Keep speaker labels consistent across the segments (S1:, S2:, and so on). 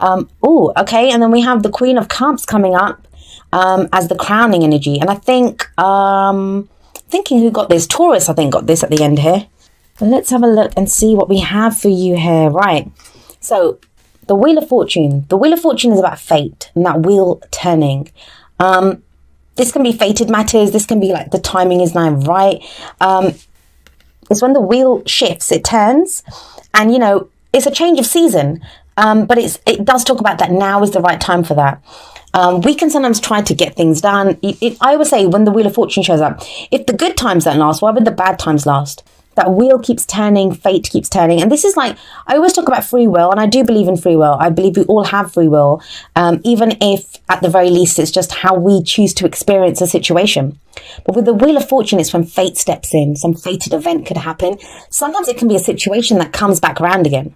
S1: Oh, okay. And then we have the Queen of Cups coming up as the crowning energy. And I think, thinking who got this? Taurus, I think, got this at the end here. But let's have a look and see what we have for you here. Right. So the Wheel of Fortune. The Wheel of Fortune is about fate and that wheel turning. This can be fated matters. This can be like the timing is now right. It's when the wheel shifts, it turns, and you know, it's a change of season. But it does talk about that now is the right time for that. We can sometimes try to get things done. I would say when the Wheel of Fortune shows up, if the good times don't last, why would the bad times last? That wheel keeps turning, fate keeps turning. And this is like, I always talk about free will, and I do believe in free will. I believe we all have free will, even if at the very least it's just how we choose to experience a situation. But with the Wheel of Fortune, it's when fate steps in. Some fated event could happen. Sometimes it can be a situation that comes back around again.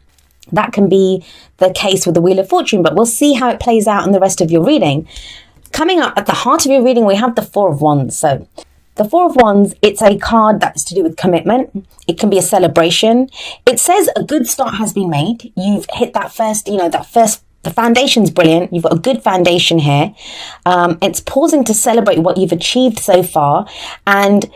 S1: That can be the case with the Wheel of Fortune, but we'll see how it plays out in the rest of your reading. Coming up at the heart of your reading, we have the Four of Wands. So the Four of Wands, it's a card that's to do with commitment. It can be a celebration. It says a good start has been made. You've hit that first, the foundation's brilliant. You've got a good foundation here. It's pausing to celebrate what you've achieved so far. And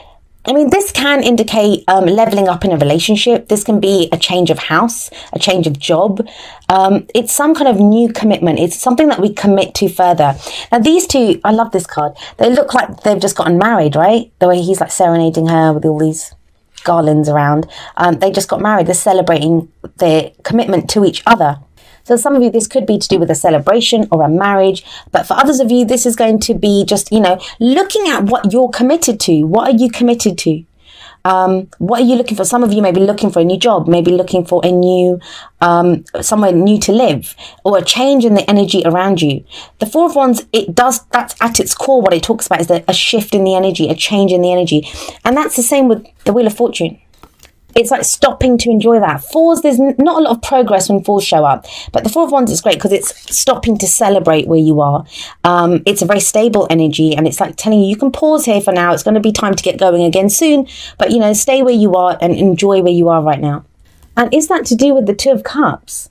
S1: I mean, this can indicate leveling up in a relationship. This can be a change of house, a change of job. It's some kind of new commitment. It's something that we commit to further. Now, these two, I love this card. They look like they've just gotten married, right? The way he's like serenading her with all these garlands around. They just got married. They're celebrating their commitment to each other. So some of you, this could be to do with a celebration or a marriage. But for others of you, this is going to be just, looking at what you're committed to. What are you committed to? What are you looking for? Some of you may be looking for a new job, maybe looking for a new, somewhere new to live, or a change in the energy around you. The Four of Wands, that's at its core, what it talks about is a shift in the energy, a change in the energy. And that's the same with the Wheel of Fortune. It's like stopping to enjoy that. Fours, there's not a lot of progress when fours show up. But the Four of Wands is great because it's stopping to celebrate where you are. It's a very stable energy. And it's like telling you can pause here for now. It's going to be time to get going again soon. But, stay where you are and enjoy where you are right now. And is that to do with the Two of Cups?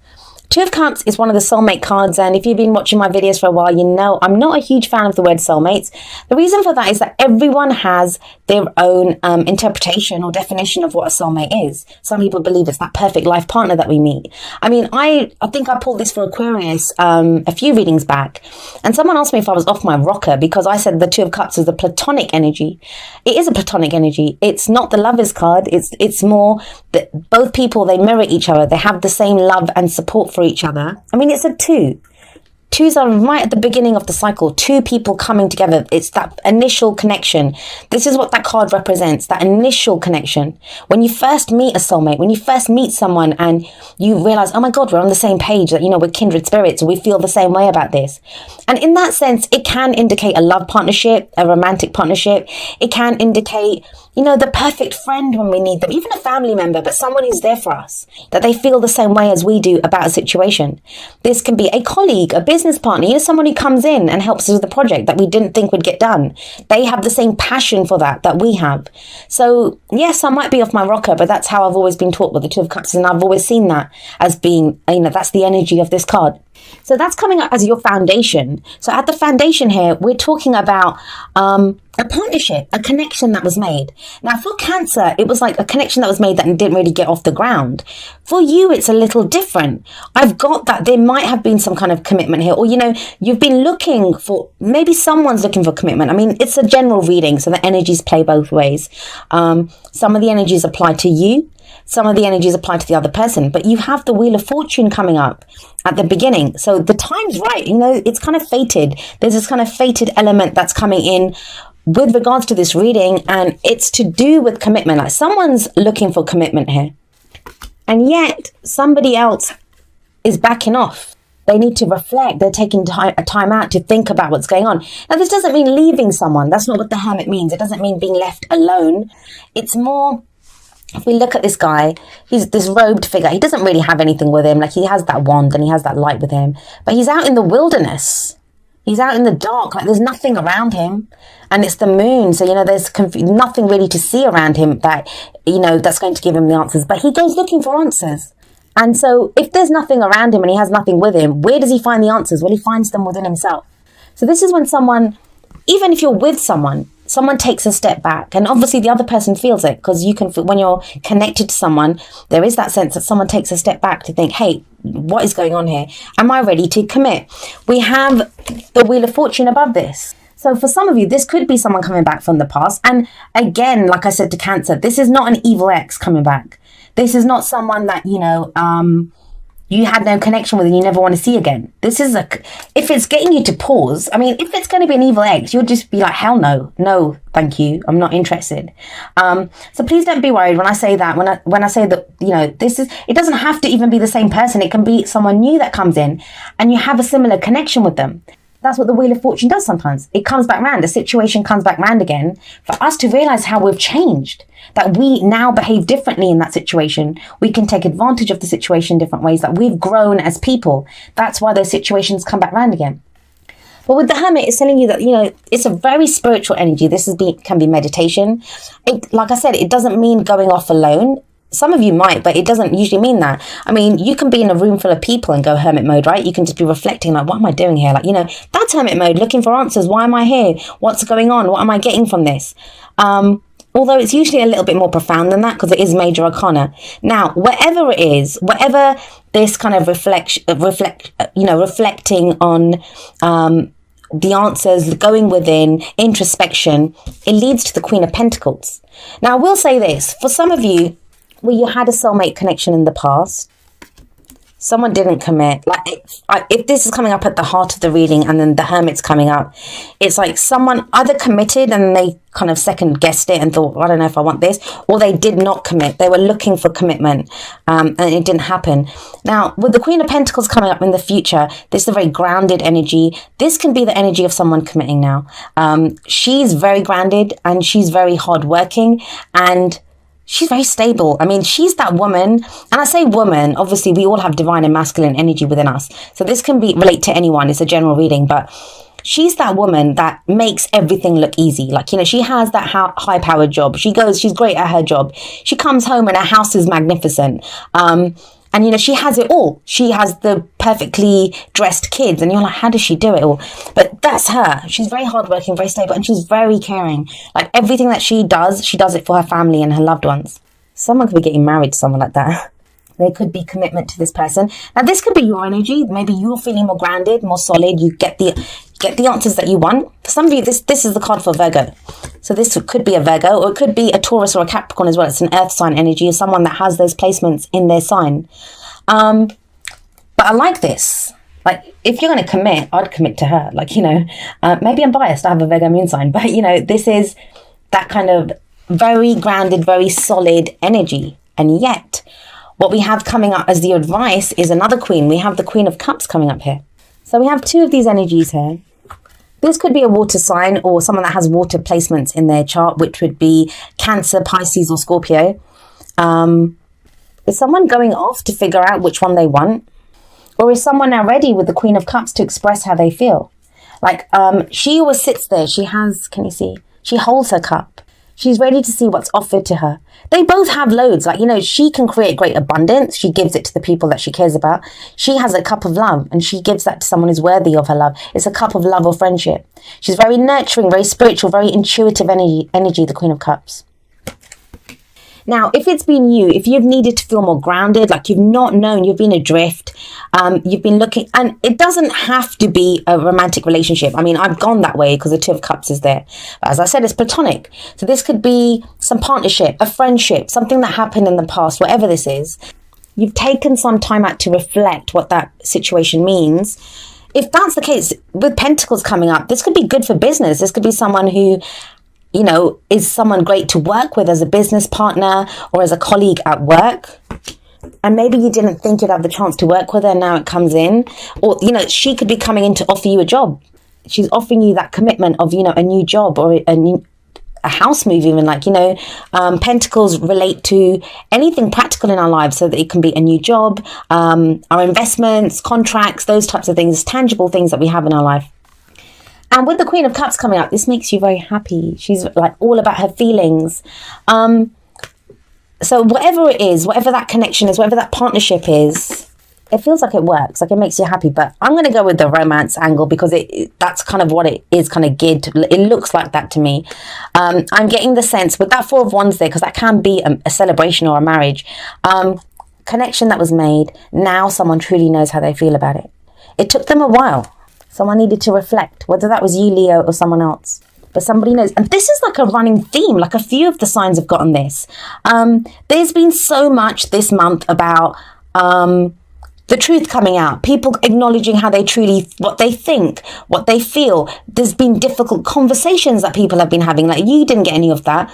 S1: Two of Cups is one of the soulmate cards, and if you've been watching my videos for a while, you know I'm not a huge fan of the word soulmates. The reason for that is that everyone has their own interpretation or definition of what a soulmate is. Some people believe it's that perfect life partner that we meet. I mean, I think I pulled this for Aquarius a few readings back, and someone asked me if I was off my rocker because I said the Two of Cups is the platonic energy. It is a platonic energy. It's not the Lovers card. It's more that both people, they mirror each other. They have the same love and support for each other. I mean, it's a two. Twos are right at the beginning of the cycle. Two people coming together. It's that initial connection. This is what that card represents, that initial connection. When you first meet a soulmate, when you first meet someone and you realize, oh my God, we're on the same page, that, we're kindred spirits. We feel the same way about this. And in that sense, it can indicate a love partnership, a romantic partnership. It can indicate, the perfect friend when we need them, even a family member, but someone who's there for us, that they feel the same way as we do about a situation. This can be a colleague, a business partner, someone who comes in and helps us with a project that we didn't think would get done. They have the same passion for that we have. So yes, I might be off my rocker, but that's how I've always been taught with the Two of Cups, and I've always seen that as being, that's the energy of this card. So that's coming up as your foundation. So at the foundation here, we're talking about a partnership, a connection that was made. Now for Cancer, it was like a connection that was made that didn't really get off the ground. For you, it's a little different. I've got that there might have been some kind of commitment here, or, you've been looking for, maybe someone's looking for commitment. I mean, it's a general reading, so the energies play both ways. Some of the energies apply to you. Some of the energies apply to the other person, but you have the Wheel of Fortune coming up at the beginning. So the time's right. It's kind of fated. There's this kind of fated element that's coming in with regards to this reading, and it's to do with commitment. Like someone's looking for commitment here, and yet somebody else is backing off. They need to reflect. They're taking a time out to think about what's going on. Now, this doesn't mean leaving someone. That's not what the Hermit means. It doesn't mean being left alone. It's more, if we look at this guy, he's this robed figure. He doesn't really have anything with him. Like, he has that wand and he has that light with him, but he's out in the wilderness. He's out in the dark. Like, there's nothing around him, and it's the moon. So, there's nothing really to see around him that, that's going to give him the answers, but he goes looking for answers. And so if there's nothing around him and he has nothing with him, where does he find the answers? Well, he finds them within himself. So this is when someone, even if you're with someone takes a step back, and obviously the other person feels it, because you can feel, when you're connected to someone, there is that sense that someone takes a step back to think, hey, what is going on here? Am I ready to commit? We have the Wheel of Fortune above this. So for some of you, this could be someone coming back from the past. And again, like I said to Cancer, this is not an evil ex coming back. This is not someone that, you had no connection with and you never want to see again. This is if it's getting you to pause, I mean, if it's going to be an evil ex, you'll just be like, hell no, thank you, I'm not interested. So please don't be worried when I say that, when I say that, it doesn't have to even be the same person. It can be someone new that comes in and you have a similar connection with them. That's what the Wheel of Fortune does sometimes. It comes back round. A situation comes back round again for us to realize how we've changed, that we now behave differently in that situation. We can take advantage of the situation in different ways, that we've grown as people. That's why those situations come back round again. But with the Hermit, it's telling you that, it's a very spiritual energy. This can be meditation. Like I said, it doesn't mean going off alone. Some of you might, but it doesn't usually mean that. I mean, you can be in a room full of people and go hermit mode, right? You can just be reflecting like, what am I doing here? Like, that's hermit mode, looking for answers. Why am I here? What's going on? What am I getting from this? Although it's usually a little bit more profound than that because it is major arcana. Now, whatever it is, whatever this kind of reflecting on the answers, going within, introspection, it leads to the Queen of Pentacles. Now, I will say this, for some of you, where you had a soulmate connection in the past, someone didn't commit. If this is coming up at the heart of the reading and then the Hermit's coming up, it's like someone either committed and they kind of second guessed it and thought, I don't know if I want this, or they did not commit. They were looking for commitment and it didn't happen. Now, with the Queen of Pentacles coming up in the future, this is a very grounded energy. This can be the energy of someone committing now. She's very grounded and she's very hardworking and she's very stable. I mean, she's that woman, and I say woman, obviously we all have divine and masculine energy within us. So this can relate to anyone. It's a general reading, but she's that woman that makes everything look easy. Like, she has that high-powered job. She's great at her job. She comes home and her house is magnificent. And, she has it all. She has the perfectly dressed kids. And you're like, how does she do it all? But that's her. She's very hardworking, very stable, and she's very caring. Like, everything that she does it for her family and her loved ones. Someone could be getting married to someone like that. There could be commitment to this person. Now, this could be your energy. Maybe you're feeling more grounded, more solid. You get the answers that you want. For some of you, this is the card for Virgo. So this could be a Virgo, or it could be a Taurus or a Capricorn as well. It's an earth sign energy of someone that has those placements in their sign. But I like this. Like, if you're going to commit, I'd commit to her. Like, maybe I'm biased. I have a Virgo moon sign. But, this is that kind of very grounded, very solid energy. And yet, what we have coming up as the advice is another queen. We have the Queen of Cups coming up here. So we have two of these energies here. This could be a water sign or someone that has water placements in their chart, which would be Cancer, Pisces, or Scorpio. Is someone going off to figure out which one they want? Or is someone now ready with the Queen of Cups to express how they feel? Like, she always sits there. She has, can you see? She holds her cup. She's ready to see what's offered to her. They both have loads. Like, she can create great abundance. She gives it to the people that she cares about. She has a cup of love and she gives that to someone who's worthy of her love. It's a cup of love or friendship. She's very nurturing, very spiritual, very intuitive energy, the Queen of Cups. Now, if it's been you, if you've needed to feel more grounded, like you've not known, you've been adrift, you've been looking, and it doesn't have to be a romantic relationship. I mean, I've gone that way because the Two of Cups is there. But as I said, it's platonic. So this could be some partnership, a friendship, something that happened in the past, whatever this is. You've taken some time out to reflect what that situation means. If that's the case, with Pentacles coming up, this could be good for business. This could be someone who, is someone great to work with as a business partner or as a colleague at work. And maybe you didn't think you'd have the chance to work with her. Now it comes in. Or, she could be coming in to offer you a job. She's offering you that commitment of, a new job or a house move even. Like, Pentacles relate to anything practical in our lives, so that it can be a new job, our investments, contracts, those types of things, tangible things that we have in our life. And with the Queen of Cups coming up, this makes you very happy. She's like all about her feelings. So whatever it is, whatever that connection is, whatever that partnership is, it feels like it works, like it makes you happy. But I'm going to go with the romance angle because that's kind of what it is kind of geared to. It looks like that to me. I'm getting the sense with that Four of Wands there, because that can be a celebration or a marriage. Connection that was made. Now someone truly knows how they feel about it. It took them a while. Someone needed to reflect, whether that was you, Leo, or someone else. But somebody knows. And this is like a running theme. Like a few of the signs have gotten this. There's been so much this month about the truth coming out. People acknowledging how they truly, what they think, what they feel. There's been difficult conversations that people have been having. Like you didn't get any of that.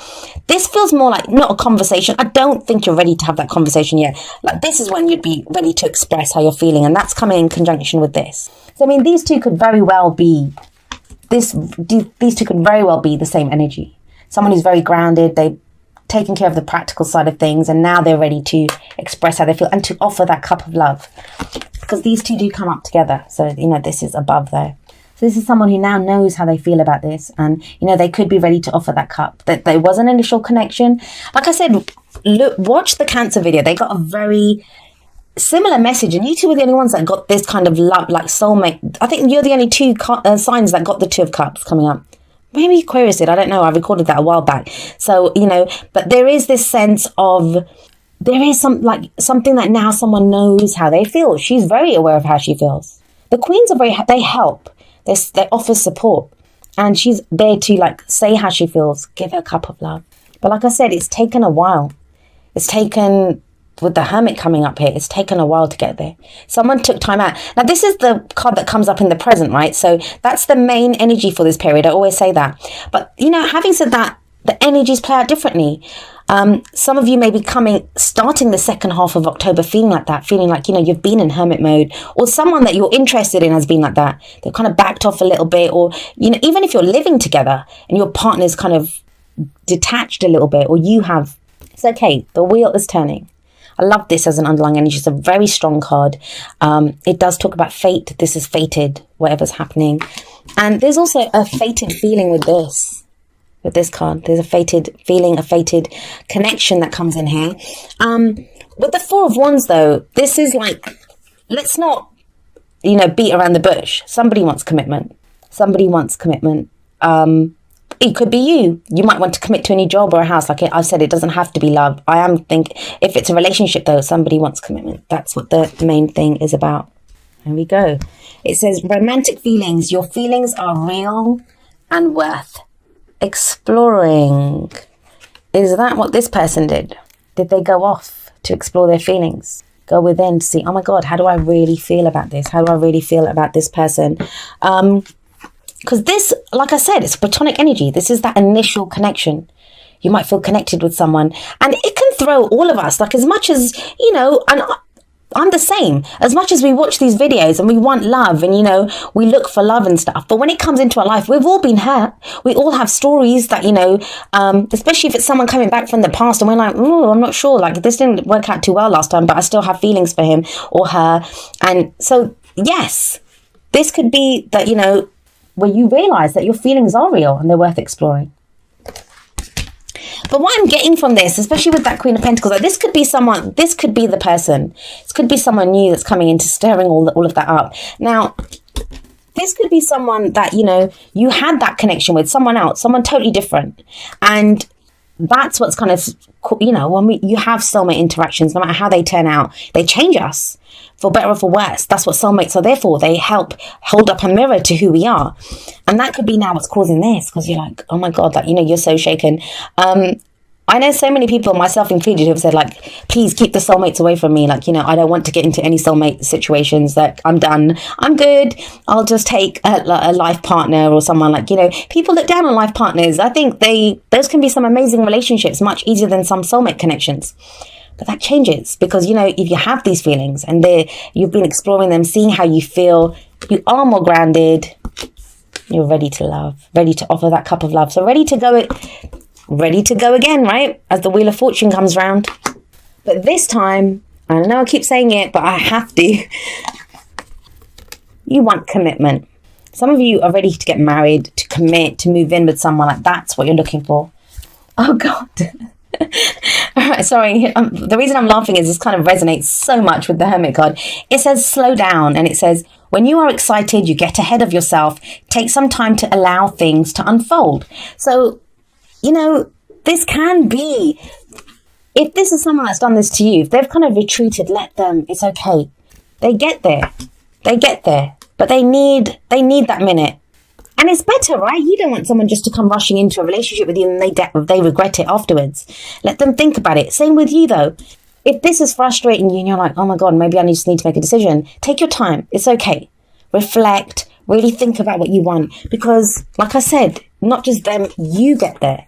S1: This feels more like not a conversation. I don't think you're ready to have that conversation yet. Like this is when you'd be ready to express how you're feeling. And that's coming in conjunction with this. So, I mean, these two could very well be these two could very well be the same energy. Someone who's very grounded, they've taken care of the practical side of things, and now they're ready to express how they feel and to offer that cup of love. Because these two do come up together. So, you know, this is above there. So this is someone who now knows how they feel about this, and, you know, they could be ready to offer that cup. That there was an initial connection. Like I said, look, watch the Cancer video. They got a very similar message, and you two were the only ones that got this kind of love, like soulmate. I think you're the only two signs that got the Two of Cups coming up. Maybe Aquarius did, I don't know. I recorded that a while back. So, you know, but there is this sense of, there is something that now someone knows how they feel. She's very aware of how she feels. The Queens are they help. They offer support. And she's there to like say how she feels, give her a cup of love. But like I said, it's taken a while. It's taken, with the Hermit coming up here, it's taken a while to get there. Someone took time out. Now, this is the card that comes up in the present, right? So that's the main energy for this period. I always say that. But, you know, having said that, the energies play out differently. Some of you may be starting the second half of October feeling like that, feeling like, you know, you've been in hermit mode, or someone that you're interested in has been like that. They've kind of backed off a little bit, or, you know, even if you're living together and your partner's kind of detached a little bit, or you have, it's okay. The wheel is turning. I love this as an underlying energy. It's a very strong card. It does talk about fate. This is fated, whatever's happening. And there's also a fated feeling with this card. There's a fated feeling, a fated connection that comes in here. With the Four of Wands, though, this is like, let's not, you know, beat around the bush. Somebody wants commitment. Somebody wants commitment. It could be you. You might want to commit to a new job or a house. Like I've said, it doesn't have to be love. If it's a relationship, though, somebody wants commitment. That's what the main thing is about. There we go. It says romantic feelings. Your feelings are real and worth exploring. Is that what this person did? Did they go off to explore their feelings? Go within to see, oh my God, how do I really feel about this? How do I really feel about this person? Because this, like I said, it's platonic energy. This is that initial connection. You might feel connected with someone, and it can throw all of us, like as much as, you know, and I'm the same. As much as we watch these videos and we want love and, you know, we look for love and stuff. But when it comes into our life, we've all been hurt. We all have stories that, you know, especially if it's someone coming back from the past and we're like, oh, I'm not sure. Like this didn't work out too well last time, but I still have feelings for him or her. And so, yes, this could be that, you know, where you realize that your feelings are real and they're worth exploring. But what I'm getting from this, especially with that Queen of Pentacles, like this could be someone, this could be the person. This could be someone new that's coming into stirring all of that up. Now, this could be someone that, you know, you had that connection with, someone else, someone totally different. And that's what's kind of, you know, when you have soulmate interactions, no matter how they turn out, they change us for better or for worse. That's what soulmates are there for. They help hold up a mirror to who we are. And that could be now what's causing this, because you're like, oh my God, like, you know, you're so shaken. I know so many people, myself included, who have said, like, please keep the soulmates away from me. Like, you know, I don't want to get into any soulmate situations. That I'm done. I'm good. I'll just take a life partner or someone, like, you know, people look down on life partners. I think those can be some amazing relationships, much easier than some soulmate connections. But that changes because, you know, if you have these feelings and you've been exploring them, seeing how you feel, you are more grounded. You're ready to love, ready to offer that cup of love. So ready to go again, right? As the Wheel of Fortune comes round. But this time, I know I keep saying it, but I have to. You want commitment. Some of you are ready to get married, to commit, to move in with someone. Like that's what you're looking for. Oh God. All right, sorry, the reason I'm laughing is this kind of resonates so much with the Hermit card. It says slow down, and it says, when you are excited, you get ahead of yourself. Take some time to allow things to unfold. So, you know, this can be, if this is someone that's done this to you, if they've kind of retreated, let them, it's okay. They get there. They get there. But they need that minute. And it's better, right? You don't want someone just to come rushing into a relationship with you and they regret it afterwards. Let them think about it. Same with you, though. If this is frustrating you and you're like, oh my God, maybe I just need to make a decision, take your time. It's okay. Reflect. Really think about what you want. Because, like I said, not just them, you get there.